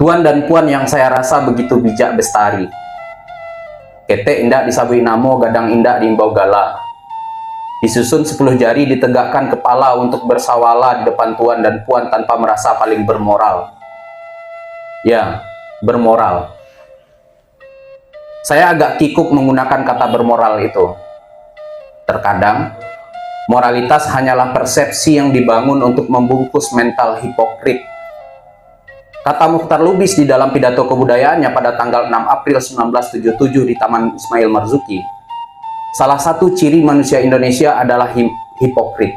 Tuan dan puan yang saya rasa begitu bijak bestari. Ketek indak disabui namo, gadang indak diimbau gala. Disusun 10 jari, ditegakkan kepala untuk bersawala di depan tuan dan puan tanpa merasa paling bermoral. Ya, bermoral. Saya agak kikuk menggunakan kata bermoral itu. Terkadang, moralitas hanyalah persepsi yang dibangun untuk membungkus mental hipokrit. Kata Mukhtar Lubis di dalam pidato kebudayaannya pada tanggal 6 April 1977 di Taman Ismail Marzuki, salah satu ciri manusia Indonesia adalah hipokrit,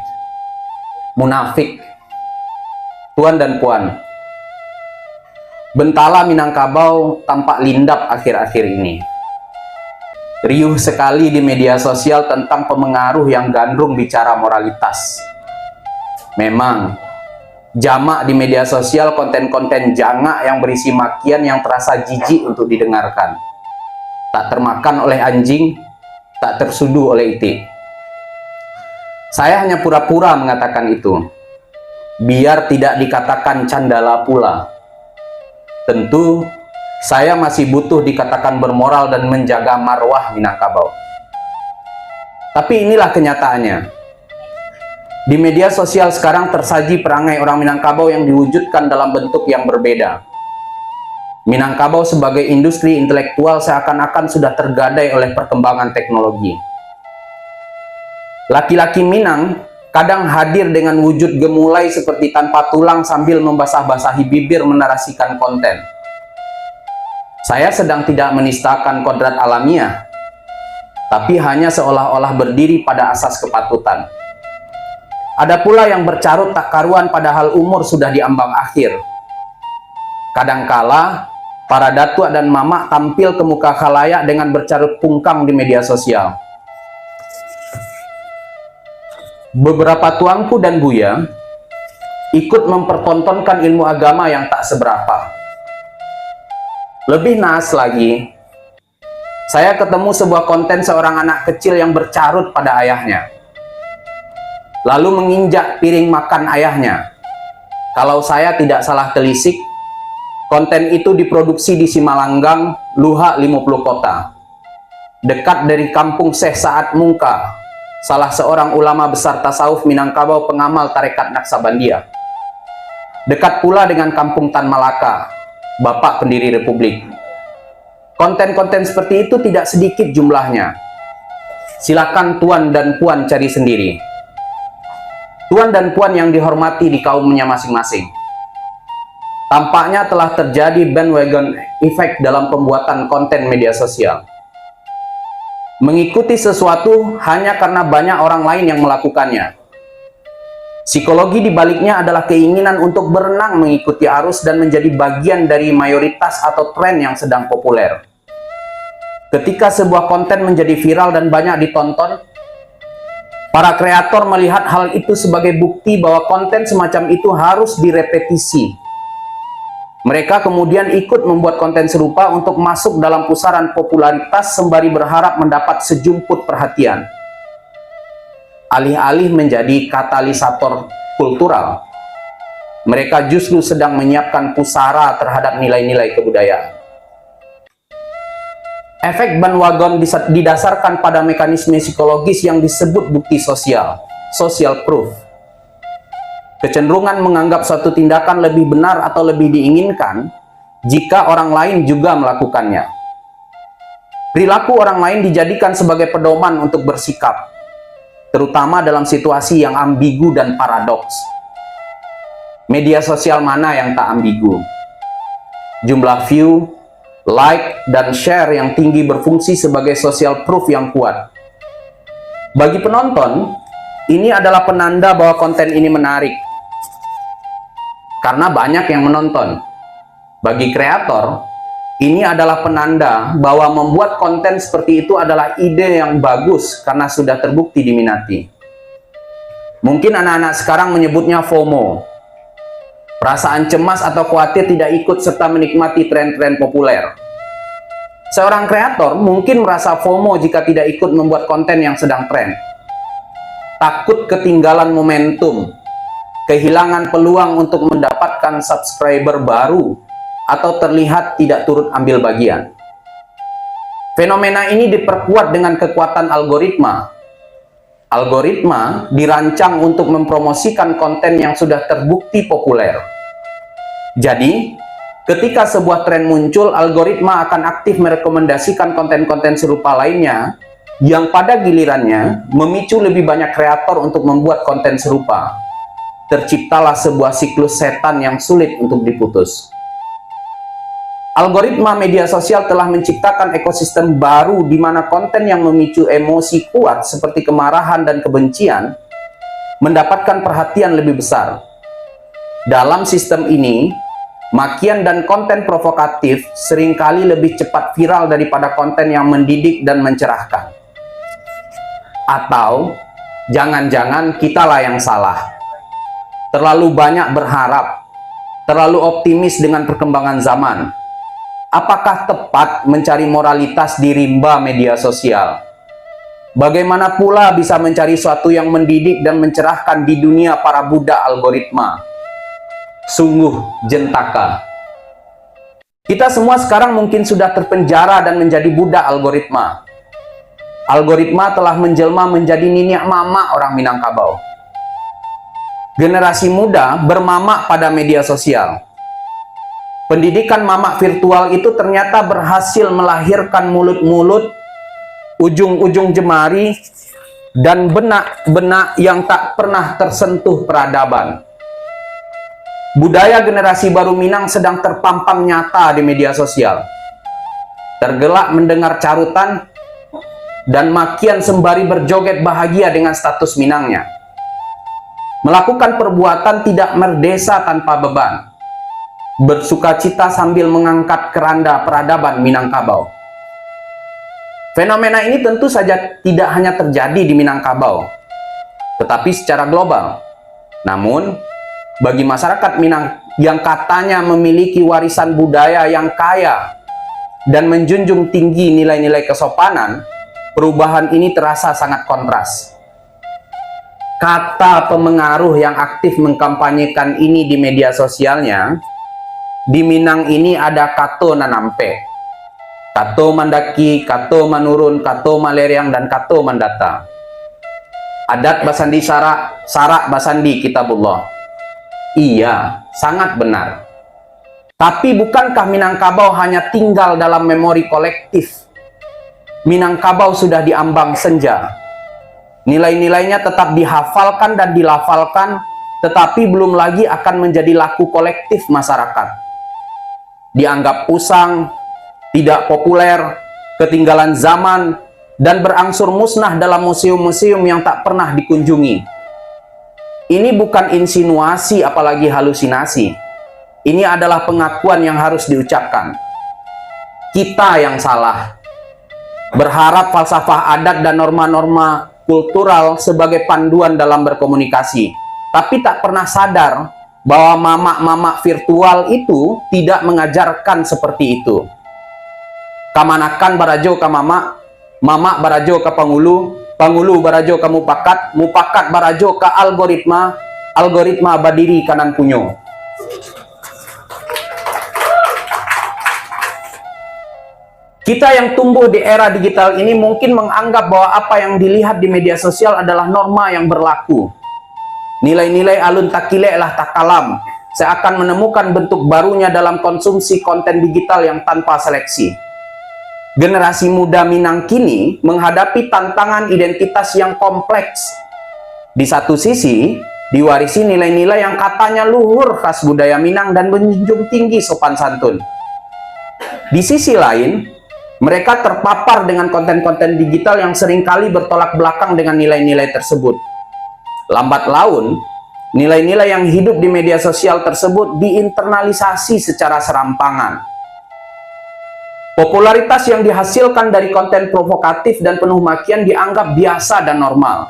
munafik. Tuan dan puan, Bentala Minangkabau tampak lindap akhir-akhir ini. Riuh sekali di media sosial tentang pemengaruh yang gandrung bicara moralitas. Memang, jamak di media sosial konten-konten jangak yang berisi makian yang terasa jijik untuk didengarkan. Tak termakan oleh anjing, tak tersudu oleh itik. Saya hanya pura-pura mengatakan itu, biar tidak dikatakan candala pula. Tentu, saya masih butuh dikatakan bermoral dan menjaga marwah Minangkabau. Tapi inilah kenyataannya. Di media sosial sekarang tersaji perangai orang Minangkabau yang diwujudkan dalam bentuk yang berbeda. Minangkabau sebagai industri intelektual seakan-akan sudah tergadai oleh perkembangan teknologi. Laki-laki Minang kadang hadir dengan wujud gemulai seperti tanpa tulang sambil membasah-basahi bibir menarasikan konten. Saya sedang tidak menistakan kodrat alamiah, tapi hanya seolah-olah berdiri pada asas kepatutan. Ada pula yang bercarut tak karuan padahal umur sudah di ambang akhir. Kadangkala, para datuk dan mamak tampil ke muka khalayak dengan bercarut pungkam di media sosial. Beberapa tuanku dan buya ikut mempertontonkan ilmu agama yang tak seberapa. Lebih naas lagi, saya ketemu sebuah konten seorang anak kecil yang bercarut pada ayahnya, lalu menginjak piring makan ayahnya. Kalau saya tidak salah telisik, konten itu diproduksi di Simalanggang, Luhak 50 Kota, dekat dari kampung Syekh Sa'ad Mungka, salah seorang ulama besar tasawuf Minangkabau pengamal tarekat Naksabandia. Dekat pula dengan kampung Tan Malaka, Bapak pendiri Republik. Konten-konten seperti itu tidak sedikit jumlahnya. Silakan tuan dan puan cari sendiri. Tuan dan puan yang dihormati di kaumnya masing-masing. Tampaknya telah terjadi bandwagon effect dalam pembuatan konten media sosial. Mengikuti sesuatu hanya karena banyak orang lain yang melakukannya. Psikologi di baliknya adalah keinginan untuk berenang mengikuti arus dan menjadi bagian dari mayoritas atau tren yang sedang populer. Ketika sebuah konten menjadi viral dan banyak ditonton, para kreator melihat hal itu sebagai bukti bahwa konten semacam itu harus direpetisi. Mereka kemudian ikut membuat konten serupa untuk masuk dalam pusaran popularitas sembari berharap mendapat sejumput perhatian. Alih-alih menjadi katalisator kultural, mereka justru sedang menyiapkan pusara terhadap nilai-nilai kebudayaan. Efek bandwagon didasarkan pada mekanisme psikologis yang disebut bukti sosial, social proof. Kecenderungan menganggap suatu tindakan lebih benar atau lebih diinginkan jika orang lain juga melakukannya. Perilaku orang lain dijadikan sebagai pedoman untuk bersikap, terutama dalam situasi yang ambigu dan paradoks. Media sosial mana yang tak ambigu? Jumlah view, like, dan share yang tinggi berfungsi sebagai social proof yang kuat. Bagi penonton, ini adalah penanda bahwa konten ini menarik, karena banyak yang menonton. Bagi kreator, ini adalah penanda bahwa membuat konten seperti itu adalah ide yang bagus karena sudah terbukti diminati. Mungkin anak-anak sekarang menyebutnya FOMO, perasaan cemas atau khawatir tidak ikut serta menikmati tren-tren populer. Seorang kreator mungkin merasa FOMO jika tidak ikut membuat konten yang sedang tren. Takut ketinggalan momentum, kehilangan peluang untuk mendapatkan subscriber baru, atau terlihat tidak turut ambil bagian. Fenomena ini diperkuat dengan kekuatan algoritma. Algoritma dirancang untuk mempromosikan konten yang sudah terbukti populer. Jadi, ketika sebuah tren muncul, algoritma akan aktif merekomendasikan konten-konten serupa lainnya yang pada gilirannya memicu lebih banyak kreator untuk membuat konten serupa. Terciptalah sebuah siklus setan yang sulit untuk diputus. Algoritma media sosial telah menciptakan ekosistem baru di mana konten yang memicu emosi kuat seperti kemarahan dan kebencian mendapatkan perhatian lebih besar. Dalam sistem ini, makian dan konten provokatif seringkali lebih cepat viral daripada konten yang mendidik dan mencerahkan. Atau, jangan-jangan kitalah yang salah. Terlalu banyak berharap, terlalu optimis dengan perkembangan zaman. Apakah tepat mencari moralitas di rimba media sosial? Bagaimana pula bisa mencari sesuatu yang mendidik dan mencerahkan di dunia para budak algoritma? Sungguh jentaka. Kita semua sekarang mungkin sudah terpenjara dan menjadi budak algoritma. Algoritma telah menjelma menjadi niniak mama orang Minangkabau. Generasi muda bermamak pada media sosial. Pendidikan mamak virtual itu ternyata berhasil melahirkan mulut-mulut, ujung-ujung jemari, dan benak-benak yang tak pernah tersentuh peradaban. Budaya generasi baru Minang sedang terpampang nyata di media sosial. Tergelak mendengar carutan dan makian sembari berjoget bahagia dengan status Minangnya. Melakukan perbuatan tidak merdesa tanpa beban. Bersukacita sambil mengangkat keranda peradaban Minangkabau. Fenomena ini tentu saja tidak hanya terjadi di Minangkabau, tetapi secara global. Namun, bagi masyarakat Minang yang katanya memiliki warisan budaya yang kaya dan menjunjung tinggi nilai-nilai kesopanan, perubahan ini terasa sangat kontras. Kata pemengaruh yang aktif mengkampanyekan ini di media sosialnya, di Minang ini ada kato nanampe, kato mandaki, kato manurun, kato maleriang, dan kato mandata. Adat basandi sarak, sarak basandi kitabullah. Iya, sangat benar. Tapi bukankah Minangkabau hanya tinggal dalam memori kolektif? Minangkabau sudah diambang senja. Nilai-nilainya tetap dihafalkan dan dilafalkan, tetapi belum lagi akan menjadi laku kolektif masyarakat. Dianggap usang, tidak populer, ketinggalan zaman, dan berangsur musnah dalam museum-museum yang tak pernah dikunjungi. Ini bukan insinuasi apalagi halusinasi. Ini adalah pengakuan yang harus diucapkan. Kita yang salah. Berharap falsafah adat dan norma-norma kultural sebagai panduan dalam berkomunikasi, tapi tak pernah sadar bahwa mamak-mamak virtual itu tidak mengajarkan seperti itu. Kamanakan barajo ka mamak, mamak barajo ka pangulu, pangulu barajo ka mupakat, mupakat barajo ka algoritma, algoritma badiri kanan punyo. Kita yang tumbuh di era digital ini mungkin menganggap bahwa apa yang dilihat di media sosial adalah norma yang berlaku. Nilai-nilai alun takilek lah takalam. Saya akan menemukan bentuk barunya dalam konsumsi konten digital yang tanpa seleksi. Generasi muda Minang kini menghadapi tantangan identitas yang kompleks. Di satu sisi, diwarisi nilai-nilai yang katanya luhur khas budaya Minang dan menjunjung tinggi sopan santun. Di sisi lain, mereka terpapar dengan konten-konten digital yang seringkali bertolak belakang dengan nilai-nilai tersebut. Lambat laun, nilai-nilai yang hidup di media sosial tersebut diinternalisasi secara serampangan. Popularitas yang dihasilkan dari konten provokatif dan penuh makian dianggap biasa dan normal.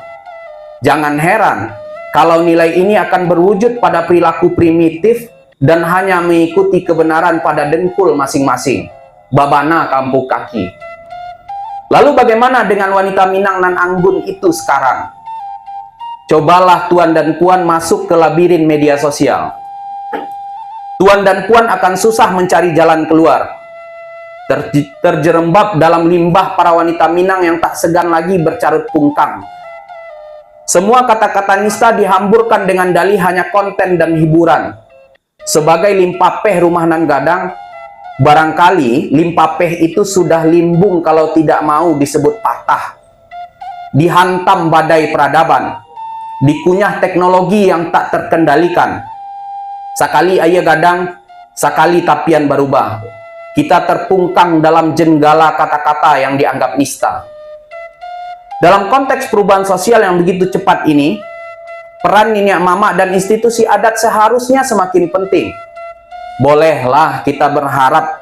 Jangan heran kalau nilai ini akan berwujud pada perilaku primitif dan hanya mengikuti kebenaran pada dengkul masing-masing. Babana kampung kaki. Lalu bagaimana dengan wanita Minang nan anggun itu sekarang? Cobalah tuan dan puan masuk ke labirin media sosial. Tuan dan puan akan susah mencari jalan keluar. Terjerembab dalam limbah para wanita Minang yang tak segan lagi bercarut pungkang. Semua kata-kata nista dihamburkan dengan dalih hanya konten dan hiburan. Sebagai limpapeh rumah nan gadang, barangkali limpapeh itu sudah limbung kalau tidak mau disebut patah. Dihantam badai peradaban, dikunyah teknologi yang tak terkendalikan. Sakali ayah gadang, sakali tapian berubah. Kita terpungkang dalam jenggala kata-kata yang dianggap nista. Dalam konteks perubahan sosial yang begitu cepat ini, peran nenek mama dan institusi adat seharusnya semakin penting. Bolehlah kita berharap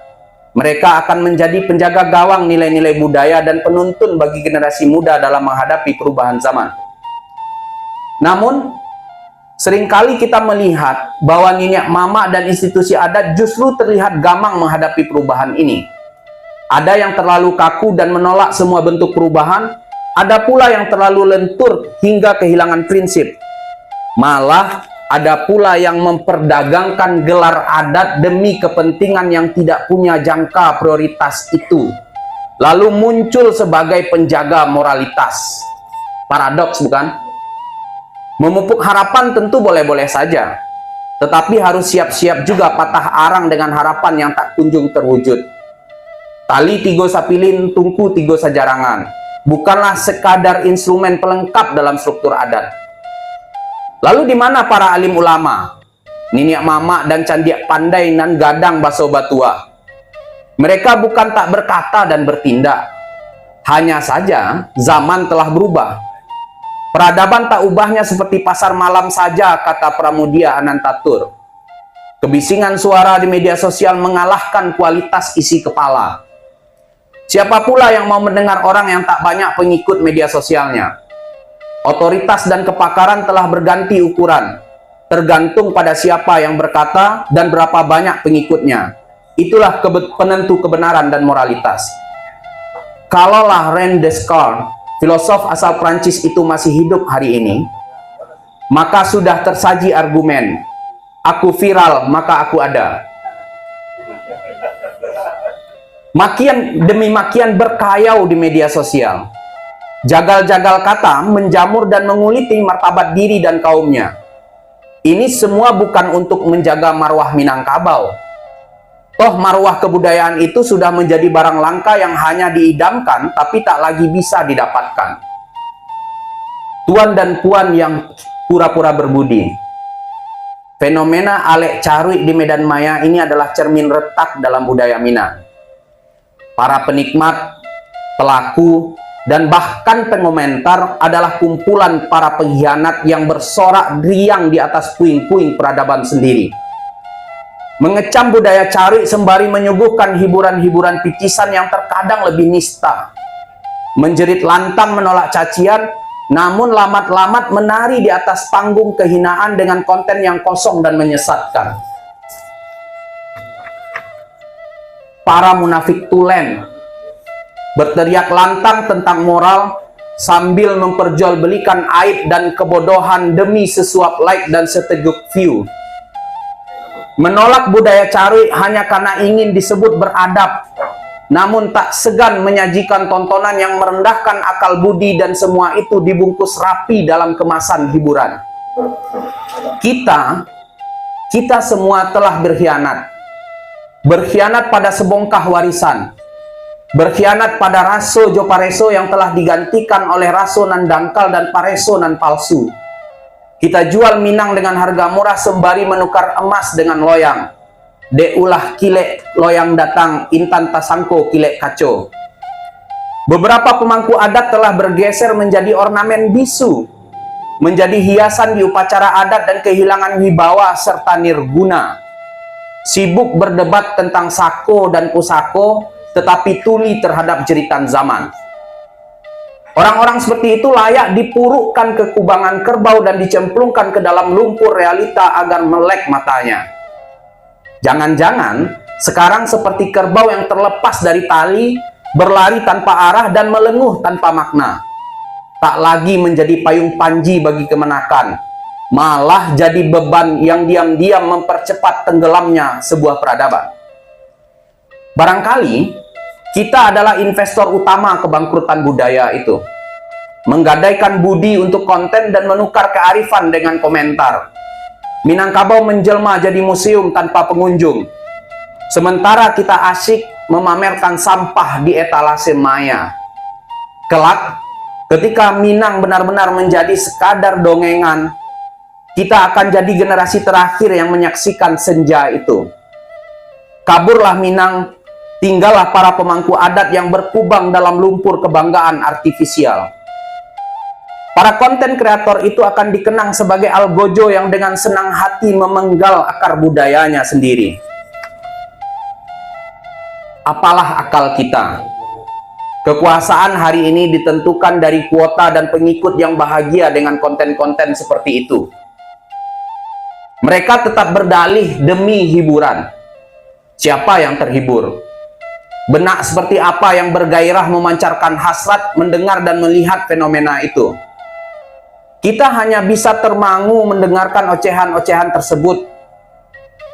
mereka akan menjadi penjaga gawang nilai-nilai budaya dan penuntun bagi generasi muda dalam menghadapi perubahan zaman. Namun, seringkali kita melihat bahwa nenek mama dan institusi adat justru terlihat gamang menghadapi perubahan ini. Ada yang terlalu kaku dan menolak semua bentuk perubahan, ada pula yang terlalu lentur hingga kehilangan prinsip. Malah, ada pula yang memperdagangkan gelar adat demi kepentingan yang tidak punya jangka prioritas itu. Lalu muncul sebagai penjaga moralitas. Paradoks, bukan? Memupuk harapan tentu boleh-boleh saja, tetapi harus siap-siap juga patah arang dengan harapan yang tak kunjung terwujud. Tali tigo sapilin, tungku tigo sajarangan, bukanlah sekadar instrumen pelengkap dalam struktur adat. Lalu di mana para alim ulama, nenek mama dan candiak pandai nan gadang baso batua? Mereka bukan tak berkata dan bertindak, hanya saja zaman telah berubah. Peradaban tak ubahnya seperti pasar malam saja, kata Pramudia Anantatur. Kebisingan suara di media sosial mengalahkan kualitas isi kepala. Siapa pula yang mau mendengar orang yang tak banyak pengikut media sosialnya? Otoritas dan kepakaran telah berganti ukuran, tergantung pada siapa yang berkata dan berapa banyak pengikutnya. Itulah penentu kebenaran dan moralitas. Kalaulah René Descartes, filosof asal Prancis itu masih hidup hari ini, maka sudah tersaji argumen, aku viral maka aku ada. Makian demi makian berkayau di media sosial. Jagal-jagal kata menjamur dan menguliti martabat diri dan kaumnya. Ini semua bukan untuk menjaga marwah Minangkabau. Toh marwah kebudayaan itu sudah menjadi barang langka yang hanya diidamkan tapi tak lagi bisa didapatkan. Tuan dan puan yang pura-pura berbudi. Fenomena Alek Carui di Medan Maya ini adalah cermin retak dalam budaya Minang. Para penikmat, pelaku, dan bahkan pengomentar adalah kumpulan para pengkhianat yang bersorak riang di atas puing-puing peradaban sendiri. Mengecam budaya Carui sembari menyuguhkan hiburan-hiburan picisan yang terkadang lebih nista. Menjerit lantang menolak cacian, namun lamat-lamat menari di atas panggung kehinaan dengan konten yang kosong dan menyesatkan. Para munafik tulen berteriak lantang tentang moral sambil memperjualbelikan aib dan kebodohan demi sesuap like dan seteguk view. Menolak budaya Carui hanya karena ingin disebut beradab, namun tak segan menyajikan tontonan yang merendahkan akal budi, dan semua itu dibungkus rapi dalam kemasan hiburan. Kita semua telah berkhianat. Berkhianat pada sebongkah warisan. Berkhianat pada raso Jopareso yang telah digantikan oleh raso nan dangkal dan pareso nan palsu. Kita jual Minang dengan harga murah sembari menukar emas dengan loyang. Deulah kilek loyang datang, intan tasangko kilek kaco. Beberapa pemangku adat telah bergeser menjadi ornamen bisu, menjadi hiasan di upacara adat dan kehilangan wibawa serta nirguna. Sibuk berdebat tentang sako dan pusako, tetapi tuli terhadap jeritan zaman. Orang-orang seperti itu layak dipurukkan ke kubangan kerbau dan dicemplungkan ke dalam lumpur realita agar melek matanya. Jangan-jangan sekarang seperti kerbau yang terlepas dari tali, berlari tanpa arah dan melenguh tanpa makna. Tak lagi menjadi payung panji bagi kemenakan, malah jadi beban yang diam-diam mempercepat tenggelamnya sebuah peradaban. Barangkali kita adalah investor utama kebangkrutan budaya itu, menggadaikan budi untuk konten dan menukar kearifan dengan komentar. Minangkabau menjelma jadi museum tanpa pengunjung, sementara kita asyik memamerkan sampah di etalase maya. Kelak, ketika Minang benar-benar menjadi sekadar dongengan, kita akan jadi generasi terakhir yang menyaksikan senja itu. Kaburlah Minang, tinggallah para pemangku adat yang berkubang dalam lumpur kebanggaan artifisial. Para konten kreator itu akan dikenang sebagai algojo yang dengan senang hati memenggal akar budayanya sendiri. Apalah akal kita? Kekuasaan hari ini ditentukan dari kuota dan pengikut yang bahagia dengan konten-konten seperti itu. Mereka tetap berdalih demi hiburan. Siapa yang terhibur? Benak seperti apa yang bergairah memancarkan hasrat mendengar dan melihat fenomena itu? Kita hanya bisa termangu mendengarkan ocehan-ocehan tersebut.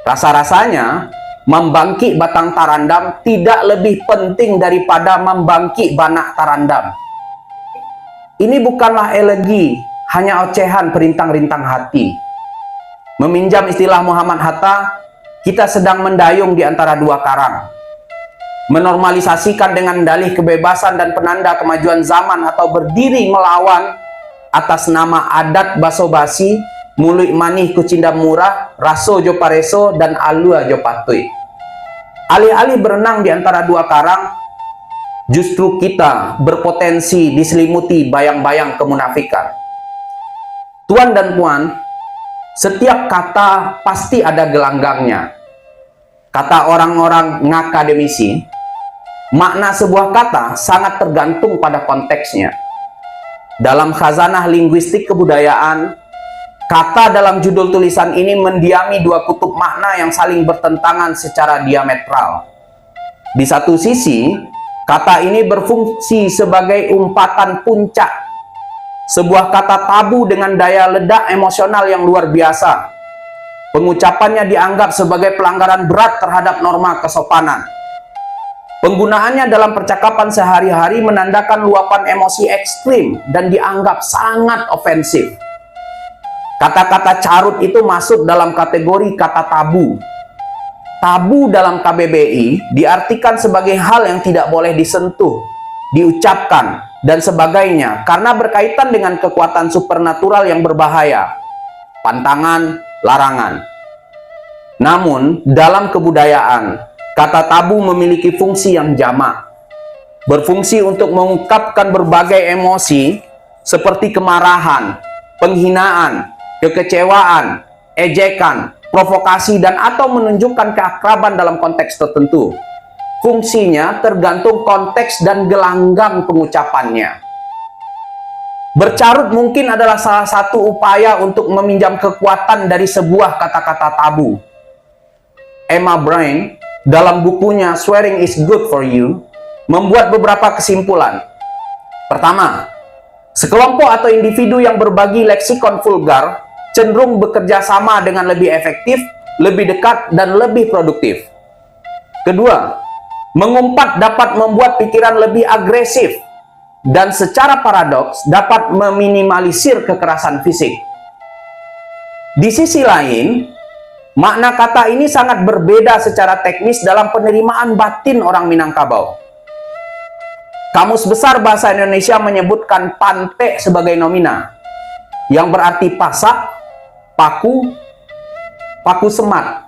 Rasa-rasanya, membangkit batang tarandam tidak lebih penting daripada membangkit banak tarandam. Ini bukanlah elegi, hanya ocehan perintang-rintang hati. Meminjam istilah Muhammad Hatta, kita sedang mendayung di antara dua karang. Menormalisasikan dengan dalih kebebasan dan penanda kemajuan zaman atau berdiri melawan atas nama adat baso-basi, muluik manih kucinda murah, raso jo pareso, dan alua jo patui. Alih-alih berenang di antara dua karang, justru kita berpotensi diselimuti bayang-bayang kemunafikan. Tuan dan puan, setiap kata pasti ada gelanggangnya. Kata orang-orang ngakademisi, makna sebuah kata sangat tergantung pada konteksnya. Dalam khazanah linguistik kebudayaan, kata dalam judul tulisan ini mendiami dua kutub makna yang saling bertentangan secara diametral. Di satu sisi, kata ini berfungsi sebagai umpatan puncak, sebuah kata tabu dengan daya ledak emosional yang luar biasa. Pengucapannya dianggap sebagai pelanggaran berat terhadap norma kesopanan. Penggunaannya dalam percakapan sehari-hari menandakan luapan emosi ekstrim dan dianggap sangat ofensif. Kata-kata carut itu masuk dalam kategori kata tabu. Tabu dalam KBBI diartikan sebagai hal yang tidak boleh disentuh, diucapkan, dan sebagainya karena berkaitan dengan kekuatan supernatural yang berbahaya, pantangan, larangan. Namun, dalam kebudayaan, kata tabu memiliki fungsi yang jamak. Berfungsi untuk mengungkapkan berbagai emosi seperti kemarahan, penghinaan, kekecewaan, ejekan, provokasi, dan atau menunjukkan keakraban dalam konteks tertentu. Fungsinya tergantung konteks dan gelanggang pengucapannya. Bercarut mungkin adalah salah satu upaya untuk meminjam kekuatan dari sebuah kata-kata tabu. Emma Brain, dalam bukunya Swearing is Good for You, membuat beberapa kesimpulan. Pertama, sekelompok atau individu yang berbagi leksikon vulgar cenderung bekerja sama dengan lebih efektif, lebih dekat, dan lebih produktif. Kedua, mengumpat dapat membuat pikiran lebih agresif dan secara paradoks dapat meminimalisir kekerasan fisik. Di sisi lain, makna kata ini sangat berbeda secara teknis dalam penerimaan batin orang Minangkabau. Kamus Besar Bahasa Indonesia menyebutkan pante sebagai nomina, yang berarti pasak, paku, paku semat.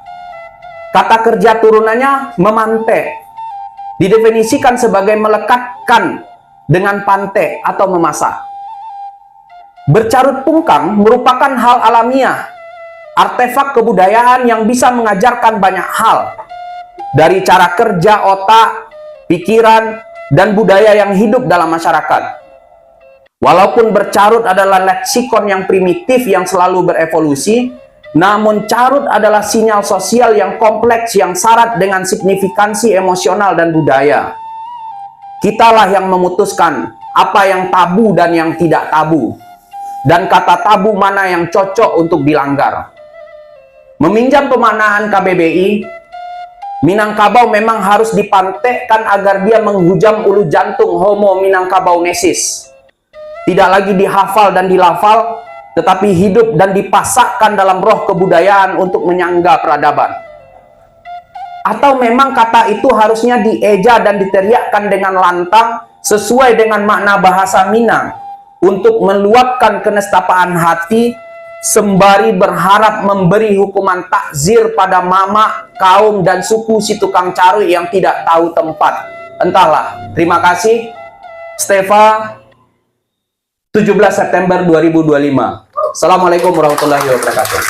Kata kerja turunannya memante, didefinisikan sebagai melekatkan dengan pante atau memasak. Bercarut pungkang merupakan hal alamiah, artefak kebudayaan yang bisa mengajarkan banyak hal, dari cara kerja otak, pikiran, dan budaya yang hidup dalam masyarakat. Walaupun bercarut adalah leksikon yang primitif yang selalu berevolusi, namun carut adalah sinyal sosial yang kompleks yang syarat dengan signifikansi emosional dan budaya. Kitalah yang memutuskan apa yang tabu dan yang tidak tabu. dan kata tabu mana yang cocok untuk dilanggar. Meminjam pemaknaan KBBI, Minangkabau memang harus dipantekkan agar dia menghujam ulu jantung Homo Minangkabauensis. Tidak lagi dihafal dan dilafal, tetapi hidup dan dipasakkan dalam roh kebudayaan untuk menyangga peradaban. Atau memang kata itu harusnya dieja dan diteriakkan dengan lantang sesuai dengan makna bahasa Minang untuk meluapkan kenestapaan hati sembari berharap memberi hukuman takzir pada mama, kaum, dan suku si tukang carui yang tidak tahu tempat. Entahlah. Terima kasih. Stefa, 17 September 2025. Assalamualaikum warahmatullahi wabarakatuh.